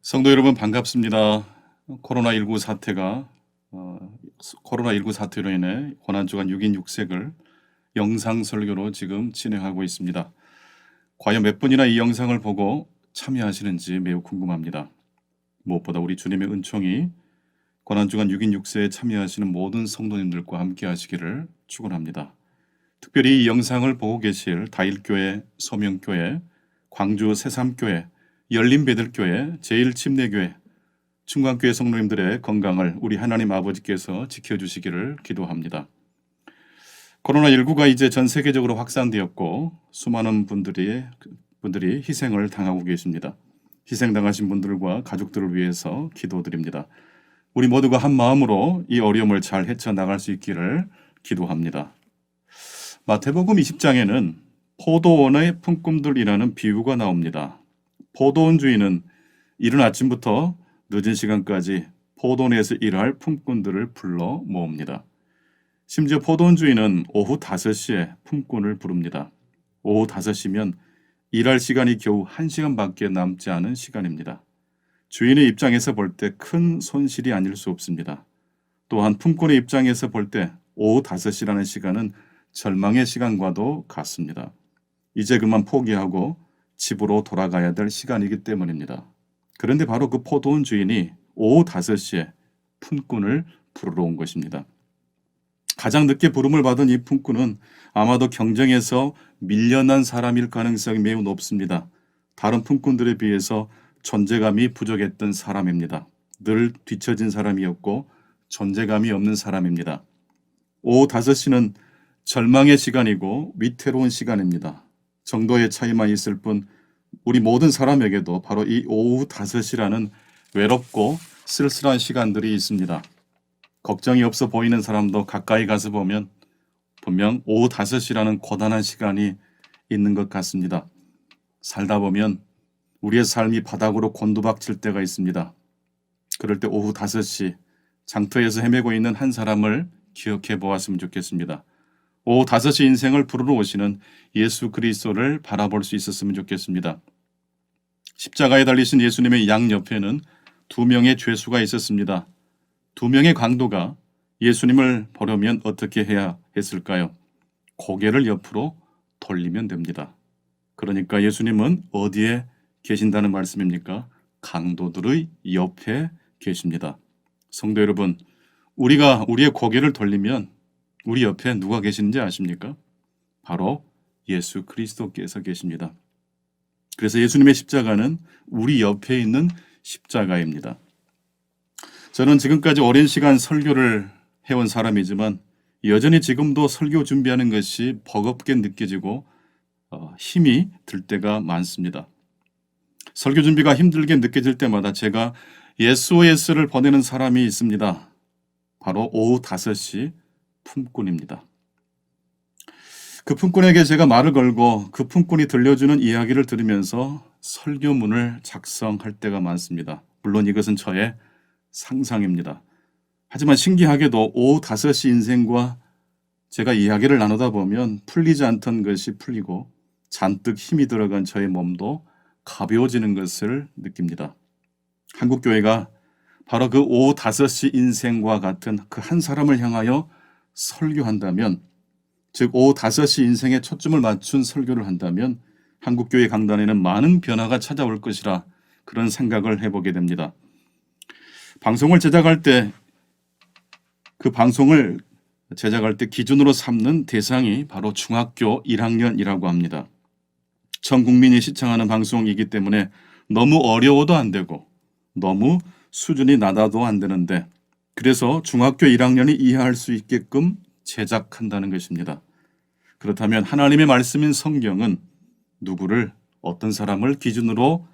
성도 여러분 반갑습니다. 코로나19 사태가 어, 코로나19 사태로 인해 고난주간 6인 6색을 영상 설교로 지금 진행하고 있습니다. 과연 몇 분이나 이 영상을 보고 참여하시는지 매우 궁금합니다. 무엇보다 우리 주님의 은총이 고난주간 6인 6세에 참여하시는 모든 성도님들과 함께 하시기를 축원합니다. 특별히 이 영상을 보고 계실 다일교회, 소명교회, 광주 새삼교회, 열린베들교회, 제일침례교회, 충광교회 성도님들의 건강을 우리 하나님 아버지께서 지켜주시기를 기도합니다. 코로나19가 이제 전 세계적으로 확산되었고 수많은 분들이 희생을 당하고 계십니다. 희생당하신 분들과 가족들을 위해서 기도드립니다. 우리 모두가 한 마음으로 이 어려움을 잘 헤쳐나갈 수 있기를 기도합니다. 마태복음 20장에는 포도원의 품꾼들이라는 비유가 나옵니다. 포도원 주인은 이른 아침부터 늦은 시간까지 포도원에서 일할 품꾼들을 불러 모읍니다. 심지어 포도원 주인은 오후 5시에 품꾼을 부릅니다. 오후 5시면 일할 시간이 겨우 1시간밖에 남지 않은 시간입니다. 주인의 입장에서 볼 때 큰 손실이 아닐 수 없습니다. 또한 품꾼의 입장에서 볼 때 오후 5시라는 시간은 절망의 시간과도 같습니다. 이제 그만 포기하고 집으로 돌아가야 될 시간이기 때문입니다. 그런데 바로 그 포도원 주인이 오후 5시에 품꾼을 부르러 온 것입니다. 가장 늦게 부름을 받은 이 품꾼은 아마도 경쟁에서 밀려난 사람일 가능성이 매우 높습니다. 다른 품꾼들에 비해서 존재감이 부족했던 사람입니다. 늘 뒤처진 사람이었고 존재감이 없는 사람입니다. 오후 5시는 절망의 시간이고 위태로운 시간입니다. 정도의 차이만 있을 뿐 우리 모든 사람에게도 바로 이 오후 5시라는 외롭고 쓸쓸한 시간들이 있습니다. 걱정이 없어 보이는 사람도 가까이 가서 보면 분명 오후 5시라는 고단한 시간이 있는 것 같습니다. 살다 보면 우리의 삶이 바닥으로 곤두박질 때가 있습니다. 그럴 때 오후 5시 장터에서 헤매고 있는 한 사람을 기억해 보았으면 좋겠습니다. 오후 5시 인생을 부르러 오시는 예수 그리스도를 바라볼 수 있었으면 좋겠습니다. 십자가에 달리신 예수님의 양옆에는 2명의 죄수가 있었습니다. 2명의 강도가 예수님을 보려면 어떻게 해야 했을까요? 고개를 옆으로 돌리면 됩니다. 그러니까 예수님은 어디에 계신다는 말씀입니까? 강도들의 옆에 계십니다. 성도 여러분, 우리가 우리의 고개를 돌리면 우리 옆에 누가 계시는지 아십니까? 바로 예수 그리스도께서 계십니다. 그래서 예수님의 십자가는 우리 옆에 있는 십자가입니다. 저는 지금까지 오랜 시간 설교를 해온 사람이지만 여전히 지금도 설교 준비하는 것이 버겁게 느껴지고 힘이 들 때가 많습니다. 설교 준비가 힘들게 느껴질 때마다 제가 SOS를 보내는 사람이 있습니다. 바로 오후 5시 품꾼입니다. 그 품꾼에게 제가 말을 걸고 그 품꾼이 들려주는 이야기를 들으면서 설교문을 작성할 때가 많습니다. 물론 이것은 저의 상상입니다. 하지만 신기하게도 오후 5시 인생과 제가 이야기를 나누다 보면 풀리지 않던 것이 풀리고 잔뜩 힘이 들어간 저의 몸도 가벼워지는 것을 느낍니다. 한국교회가 바로 그 오후 5시 인생과 같은 그 한 사람을 향하여 설교한다면, 즉 오후 5시 인생에 초점을 맞춘 설교를 한다면 한국교회 강단에는 많은 변화가 찾아올 것이라 그런 생각을 해보게 됩니다. 방송을 제작할 때 기준으로 삼는 대상이 바로 중학교 1학년이라고 합니다. 전 국민이 시청하는 방송이기 때문에 너무 어려워도 안 되고 너무 수준이 낮아도 안 되는데 그래서 중학교 1학년이 이해할 수 있게끔 제작한다는 것입니다. 그렇다면 하나님의 말씀인 성경은 누구를 어떤 사람을 기준으로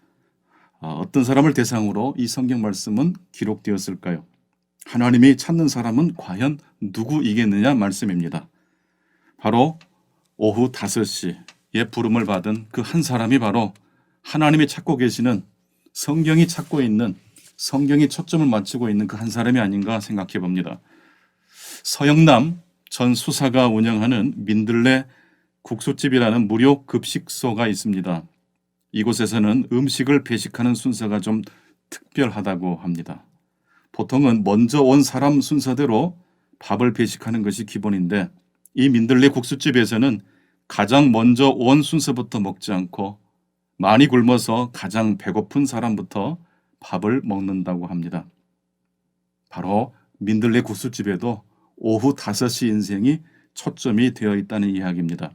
어떤 사람을 대상으로 이 성경 말씀은 기록되었을까요? 하나님이 찾는 사람은 과연 누구이겠느냐 말씀입니다. 바로 오후 5시에 부름을 받은 그 한 사람이 바로 하나님이 찾고 계시는 성경이 찾고 있는 성경이 초점을 맞추고 있는 그 한 사람이 아닌가 생각해 봅니다. 서영남 전 수사가 운영하는 민들레 국수집이라는 무료 급식소가 있습니다. 이곳에서는 음식을 배식하는 순서가 좀 특별하다고 합니다. 보통은 먼저 온 사람 순서대로 밥을 배식하는 것이 기본인데 이 민들레 국수집에서는 가장 먼저 온 순서부터 먹지 않고 많이 굶어서 가장 배고픈 사람부터 밥을 먹는다고 합니다. 바로 민들레 국수집에도 오후 5시 인생이 초점이 되어 있다는 이야기입니다.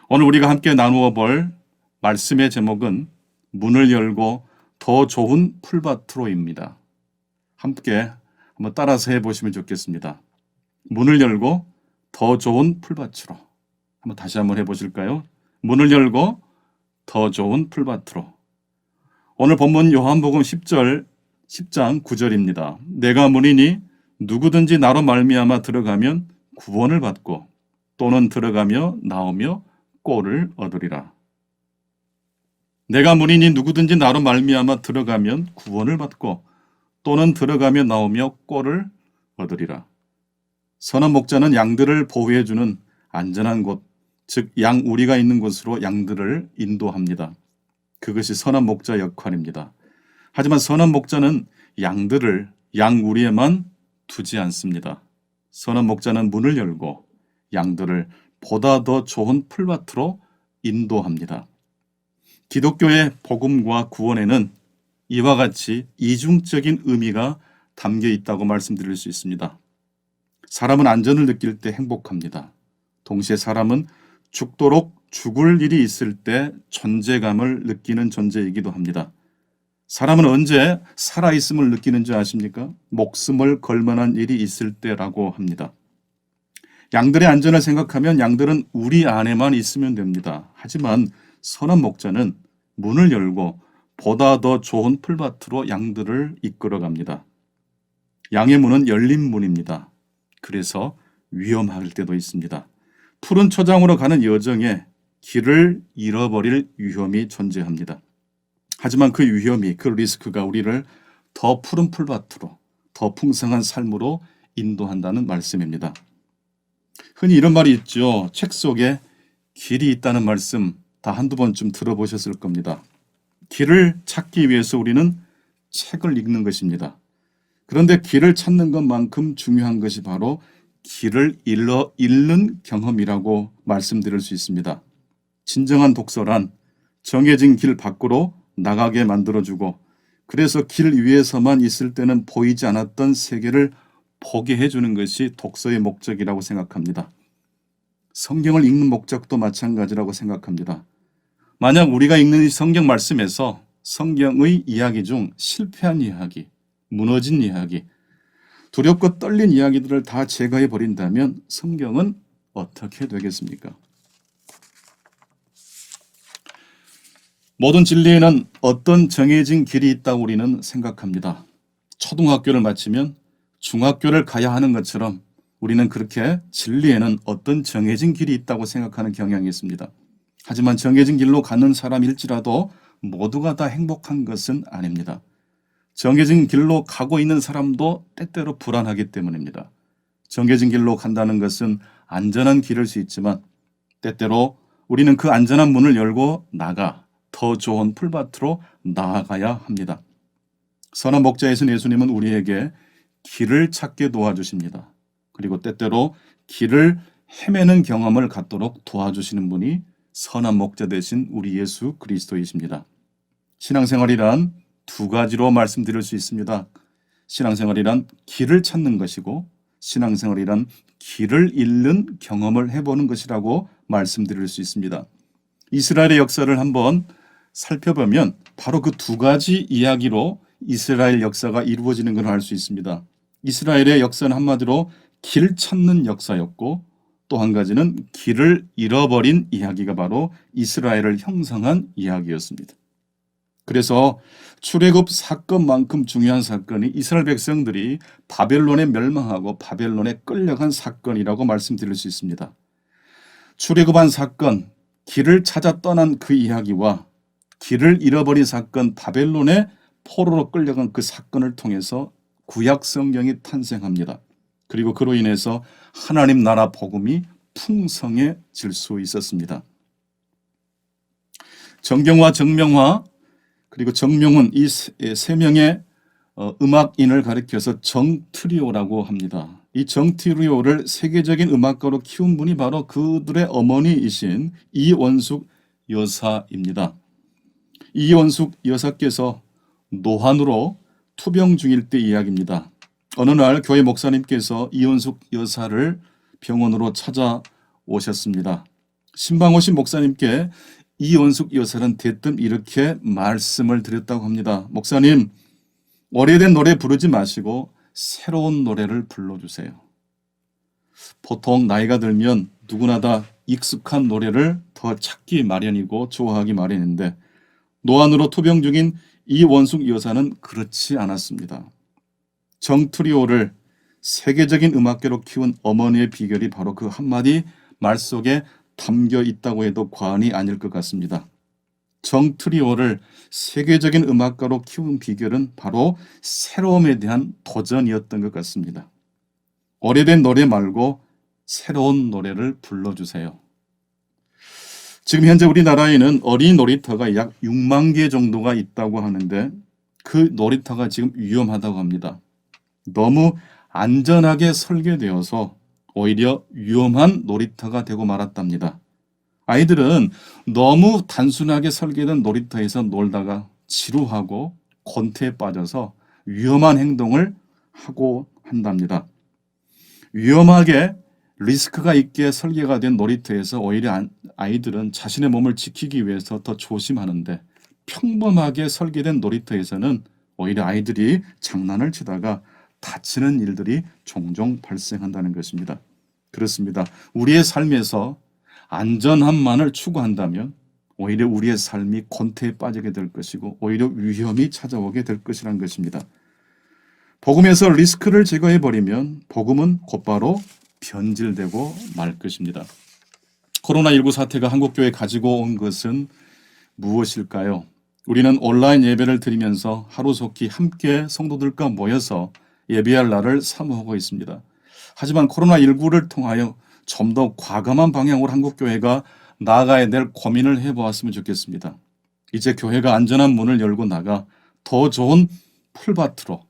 오늘 우리가 함께 나누어 볼 말씀의 제목은 문을 열고 더 좋은 풀밭으로입니다. 함께 한번 따라서 해보시면 좋겠습니다. 문을 열고 더 좋은 풀밭으로. 다시 한번 해보실까요? 문을 열고 더 좋은 풀밭으로. 오늘 본문 요한복음 10장 9절입니다. 내가 문이니 누구든지 나로 말미암아 들어가면 구원을 받고 또는 들어가며 나오며 꼴을 얻으리라. 내가 문이니 누구든지 나로 말미암아 들어가면 구원을 받고 또는 들어가며 나오며 꼴을 얻으리라. 선한 목자는 양들을 보호해주는 안전한 곳, 즉 양우리가 있는 곳으로 양들을 인도합니다. 그것이 선한 목자 역할입니다. 하지만 선한 목자는 양들을 양우리에만 두지 않습니다. 선한 목자는 문을 열고 양들을 보다 더 좋은 풀밭으로 인도합니다. 기독교의 복음과 구원에는 이와 같이 이중적인 의미가 담겨 있다고 말씀드릴 수 있습니다. 사람은 안전을 느낄 때 행복합니다. 동시에 사람은 죽도록 죽을 일이 있을 때 존재감을 느끼는 존재이기도 합니다. 사람은 언제 살아있음을 느끼는 줄 아십니까? 목숨을 걸 만한 일이 있을 때라고 합니다. 양들의 안전을 생각하면 양들은 우리 안에만 있으면 됩니다. 하지만 선한 목자는 문을 열고 보다 더 좋은 풀밭으로 양들을 이끌어갑니다. 양의 문은 열린 문입니다. 그래서 위험할 때도 있습니다. 푸른 초장으로 가는 여정에 길을 잃어버릴 위험이 존재합니다. 하지만 그 위험이, 그 리스크가 우리를 더 푸른 풀밭으로, 더 풍성한 삶으로 인도한다는 말씀입니다. 흔히 이런 말이 있죠. 책 속에 길이 있다는 말씀 다 한두 번쯤 들어보셨을 겁니다. 길을 찾기 위해서 우리는 책을 읽는 것입니다. 그런데 길을 찾는 것만큼 중요한 것이 바로 길을 잃는 경험이라고 말씀드릴 수 있습니다. 진정한 독서란 정해진 길 밖으로 나가게 만들어주고 그래서 길 위에서만 있을 때는 보이지 않았던 세계를 보게 해주는 것이 독서의 목적이라고 생각합니다. 성경을 읽는 목적도 마찬가지라고 생각합니다. 만약 우리가 읽는 이 성경 말씀에서 성경의 이야기 중 실패한 이야기, 무너진 이야기, 두렵고 떨린 이야기들을 다 제거해 버린다면 성경은 어떻게 되겠습니까? 모든 진리에는 어떤 정해진 길이 있다고 우리는 생각합니다. 초등학교를 마치면 중학교를 가야 하는 것처럼 우리는 그렇게 진리에는 어떤 정해진 길이 있다고 생각하는 경향이 있습니다. 하지만 정해진 길로 가는 사람일지라도 모두가 다 행복한 것은 아닙니다. 정해진 길로 가고 있는 사람도 때때로 불안하기 때문입니다. 정해진 길로 간다는 것은 안전한 길일 수 있지만 때때로 우리는 그 안전한 문을 열고 더 좋은 풀밭으로 나아가야 합니다. 선한 목자이신 예수님은 우리에게 길을 찾게 도와주십니다. 그리고 때때로 길을 헤매는 경험을 갖도록 도와주시는 분이 선한 목자 되신 우리 예수 그리스도이십니다. 신앙생활이란 두 가지로 말씀드릴 수 있습니다. 신앙생활이란 길을 찾는 것이고 신앙생활이란 길을 잃는 경험을 해보는 것이라고 말씀드릴 수 있습니다. 이스라엘의 역사를 한번 살펴보면 바로 그 두 가지 이야기로 이스라엘 역사가 이루어지는 걸 알 수 있습니다. 이스라엘의 역사는 한마디로 길 찾는 역사였고 또 한 가지는 길을 잃어버린 이야기가 바로 이스라엘을 형성한 이야기였습니다. 그래서 출애굽 사건만큼 중요한 사건이 이스라엘 백성들이 바벨론에 멸망하고 바벨론에 끌려간 사건이라고 말씀드릴 수 있습니다. 출애굽한 사건, 길을 찾아 떠난 그 이야기와 길을 잃어버린 사건, 바벨론의 포로로 끌려간 그 사건을 통해서 구약 성경이 탄생합니다. 그리고 그로 인해서 하나님 나라 복음이 풍성해질 수 있었습니다. 정경화, 정명화, 그리고 정명훈 이 세 명의 음악인을 가리켜서 정트리오라고 합니다. 이 정트리오를 세계적인 음악가로 키운 분이 바로 그들의 어머니이신 이원숙 여사입니다. 이원숙 여사께서 노환으로 투병 중일 때 이야기입니다. 어느 날 교회 목사님께서 이원숙 여사를 병원으로 찾아오셨습니다. 신방호신 목사님께 이원숙 여사는 대뜸 이렇게 말씀을 드렸다고 합니다. 목사님, 오래된 노래 부르지 마시고 새로운 노래를 불러주세요. 보통 나이가 들면 누구나 다 익숙한 노래를 더 찾기 마련이고 좋아하기 마련인데 노안으로 투병 중인 이원숙 여사는 그렇지 않았습니다. 정트리오를 세계적인 음악계로 키운 어머니의 비결이 바로 그 한마디 말 속에 담겨 있다고 해도 과언이 아닐 것 같습니다. 정트리오를 세계적인 음악가로 키운 비결은 바로 새로움에 대한 도전이었던 것 같습니다. 오래된 노래 말고 새로운 노래를 불러주세요. 지금 현재 우리나라에는 어린이 놀이터가 약 6만 개 정도가 있다고 하는데 그 놀이터가 지금 위험하다고 합니다. 너무 안전하게 설계되어서 오히려 위험한 놀이터가 되고 말았답니다. 아이들은 너무 단순하게 설계된 놀이터에서 놀다가 지루하고 권태에 빠져서 위험한 행동을 하고 한답니다. 위험하게 리스크가 있게 설계가 된 놀이터에서 오히려 아이들은 자신의 몸을 지키기 위해서 더 조심하는데 평범하게 설계된 놀이터에서는 오히려 아이들이 장난을 치다가 다치는 일들이 종종 발생한다는 것입니다. 그렇습니다. 우리의 삶에서 안전함만을 추구한다면 오히려 우리의 삶이 권태에 빠지게 될 것이고 오히려 위험이 찾아오게 될 것이란 것입니다. 복음에서 리스크를 제거해버리면 복음은 곧바로 변질되고 말 것입니다. 코로나19 사태가 한국교회에 가지고 온 것은 무엇일까요? 우리는 온라인 예배를 드리면서 하루속히 함께 성도들과 모여서 예배할 날을 사모하고 있습니다. 하지만 코로나19를 통하여 좀 더 과감한 방향으로 한국교회가 나아가야 될 고민을 해보았으면 좋겠습니다. 이제 교회가 안전한 문을 열고 나가 더 좋은 풀밭으로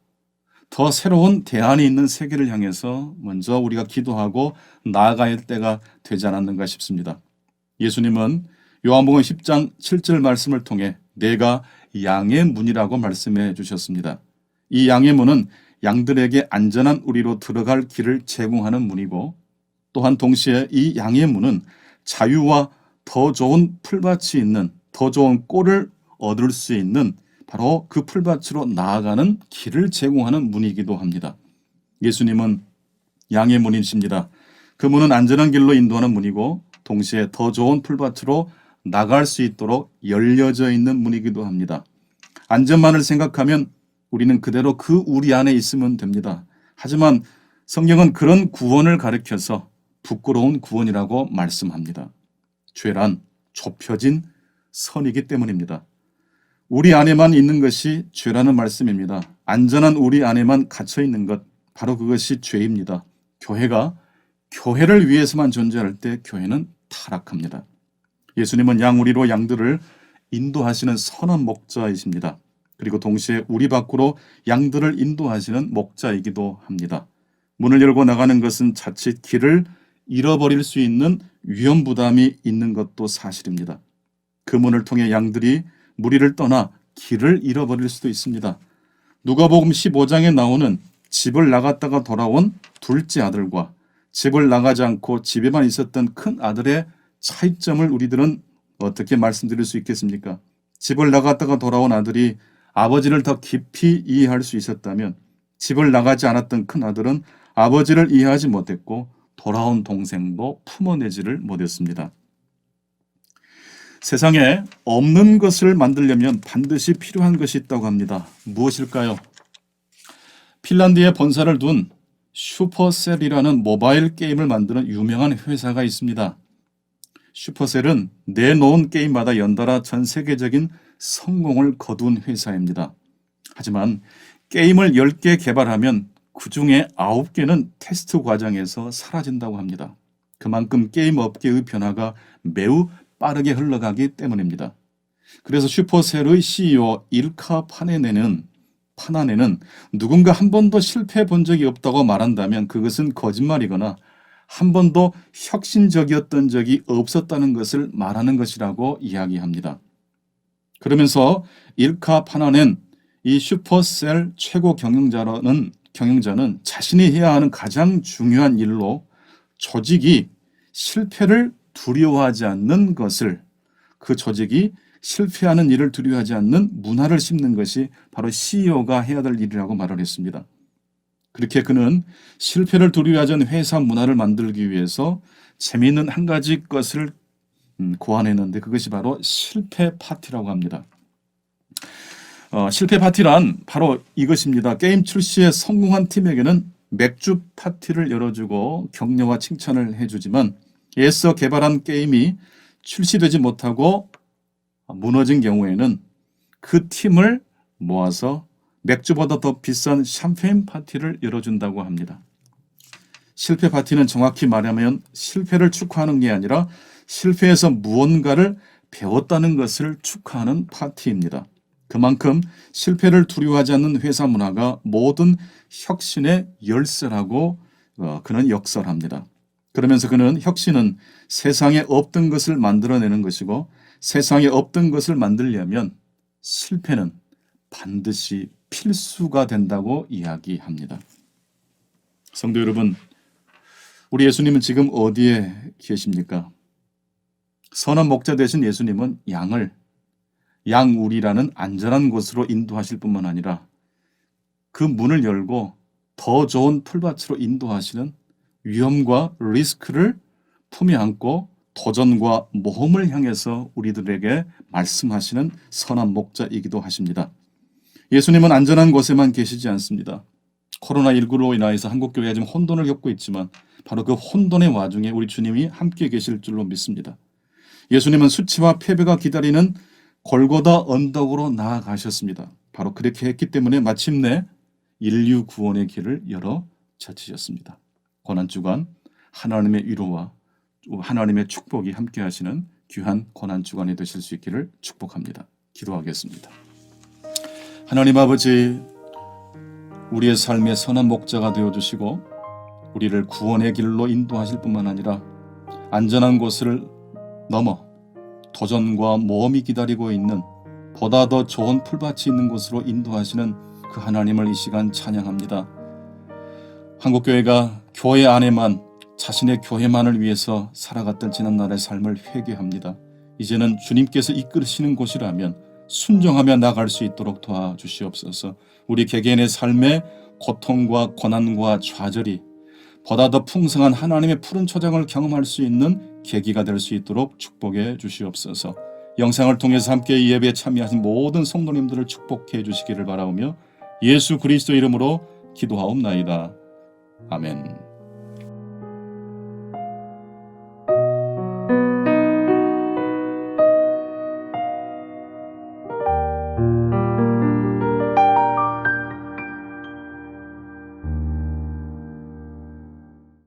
더 새로운 대안이 있는 세계를 향해서 먼저 우리가 기도하고 나아가야 할 때가 되지 않았는가 싶습니다. 예수님은 요한복음 10장 7절 말씀을 통해 내가 양의 문이라고 말씀해 주셨습니다. 이 양의 문은 양들에게 안전한 우리로 들어갈 길을 제공하는 문이고 또한 동시에 이 양의 문은 자유와 더 좋은 풀밭이 있는 더 좋은 꼴을 얻을 수 있는 바로 그 풀밭으로 나아가는 길을 제공하는 문이기도 합니다. 예수님은 양의 문이십니다. 그 문은 안전한 길로 인도하는 문이고 동시에 더 좋은 풀밭으로 나갈 수 있도록 열려져 있는 문이기도 합니다. 안전만을 생각하면 우리는 그대로 그 우리 안에 있으면 됩니다. 하지만 성경은 그런 구원을 가르쳐서 부끄러운 구원이라고 말씀합니다. 죄란 좁혀진 선이기 때문입니다. 우리 안에만 있는 것이 죄라는 말씀입니다. 안전한 우리 안에만 갇혀 있는 것, 바로 그것이 죄입니다. 교회가 교회를 위해서만 존재할 때 교회는 타락합니다. 예수님은 양우리로 양들을 인도하시는 선한 목자이십니다. 그리고 동시에 우리 밖으로 양들을 인도하시는 목자이기도 합니다. 문을 열고 나가는 것은 자칫 길을 잃어버릴 수 있는 위험 부담이 있는 것도 사실입니다. 그 문을 통해 양들이 무리를 떠나 길을 잃어버릴 수도 있습니다. 누가복음 15장에 나오는 집을 나갔다가 돌아온 둘째 아들과 집을 나가지 않고 집에만 있었던 큰 아들의 차이점을 우리들은 어떻게 말씀드릴 수 있겠습니까? 집을 나갔다가 돌아온 아들이 아버지를 더 깊이 이해할 수 있었다면 집을 나가지 않았던 큰 아들은 아버지를 이해하지 못했고 돌아온 동생도 품어내지를 못했습니다. 세상에 없는 것을 만들려면 반드시 필요한 것이 있다고 합니다. 무엇일까요? 핀란드에 본사를 둔 슈퍼셀이라는 모바일 게임을 만드는 유명한 회사가 있습니다. 슈퍼셀은 내놓은 게임마다 연달아 전 세계적인 성공을 거둔 회사입니다. 하지만 게임을 10개 개발하면 그 중에 9개는 테스트 과정에서 사라진다고 합니다. 그만큼 게임 업계의 변화가 매우 빠르게 흘러가기 때문입니다. 그래서 슈퍼셀의 CEO 일카 파나네는 누군가 한 번도 실패해 본 적이 없다고 말한다면 그것은 거짓말이거나 한 번도 혁신적이었던 적이 없었다는 것을 말하는 것이라고 이야기합니다. 그러면서 일카 파나넨, 이 슈퍼셀 최고 경영자는 자신이 해야 하는 가장 중요한 일로 조직이 실패를 두려워하지 않는 것을, 그 조직이 실패하는 일을 두려워하지 않는 문화를 심는 것이 바로 CEO가 해야 될 일이라고 말을 했습니다. 그렇게 그는 실패를 두려워하지 않는 회사 문화를 만들기 위해서 재미있는 한 가지 것을 고안했는데 그것이 바로 실패 파티라고 합니다. 실패 파티란 바로 이것입니다. 게임 출시에 성공한 팀에게는 맥주 파티를 열어주고 격려와 칭찬을 해주지만 애써 개발한 게임이 출시되지 못하고 무너진 경우에는 그 팀을 모아서 맥주보다 더 비싼 샴페인 파티를 열어준다고 합니다. 실패 파티는 정확히 말하면 실패를 축하하는 게 아니라 실패에서 무언가를 배웠다는 것을 축하하는 파티입니다. 그만큼 실패를 두려워하지 않는 회사 문화가 모든 혁신의 열쇠라고 그는 역설합니다. 그러면서 그는 혁신은 세상에 없던 것을 만들어내는 것이고 세상에 없던 것을 만들려면 실패는 반드시 필수가 된다고 이야기합니다. 성도 여러분, 우리 예수님은 지금 어디에 계십니까? 선한 목자 되신 예수님은 양우리라는 안전한 곳으로 인도하실 뿐만 아니라 그 문을 열고 더 좋은 풀밭으로 인도하시는 위험과 리스크를 품에 안고 도전과 모험을 향해서 우리들에게 말씀하시는 선한 목자이기도 하십니다. 예수님은 안전한 곳에만 계시지 않습니다. 코로나19로 인하여서 한국교회가 지금 혼돈을 겪고 있지만 바로 그 혼돈의 와중에 우리 주님이 함께 계실 줄로 믿습니다. 예수님은 수치와 패배가 기다리는 골고다 언덕으로 나아가셨습니다. 바로 그렇게 했기 때문에 마침내 인류 구원의 길을 열어 젖히셨습니다. 고난주간 하나님의 위로와 하나님의 축복이 함께 하시는 귀한 고난주간이 되실 수 있기를 축복합니다. 기도하겠습니다. 하나님 아버지, 우리의 삶의 선한 목자가 되어주시고 우리를 구원의 길로 인도하실 뿐만 아니라 안전한 곳을 넘어 도전과 모험이 기다리고 있는 보다 더 좋은 풀밭이 있는 곳으로 인도하시는 그 하나님을 이 시간 찬양합니다. 한국교회가 교회 안에만 자신의 교회만을 위해서 살아갔던 지난날의 삶을 회개합니다. 이제는 주님께서 이끌으시는 곳이라면 순종하며 나갈 수 있도록 도와주시옵소서. 우리 개개인의 삶의 고통과 고난과 좌절이 보다 더 풍성한 하나님의 푸른 초장을 경험할 수 있는 계기가 될 수 있도록 축복해 주시옵소서. 영상을 통해서 함께 이 예배에 참여하신 모든 성도님들을 축복해 주시기를 바라오며 예수 그리스도 이름으로 기도하옵나이다. 아멘.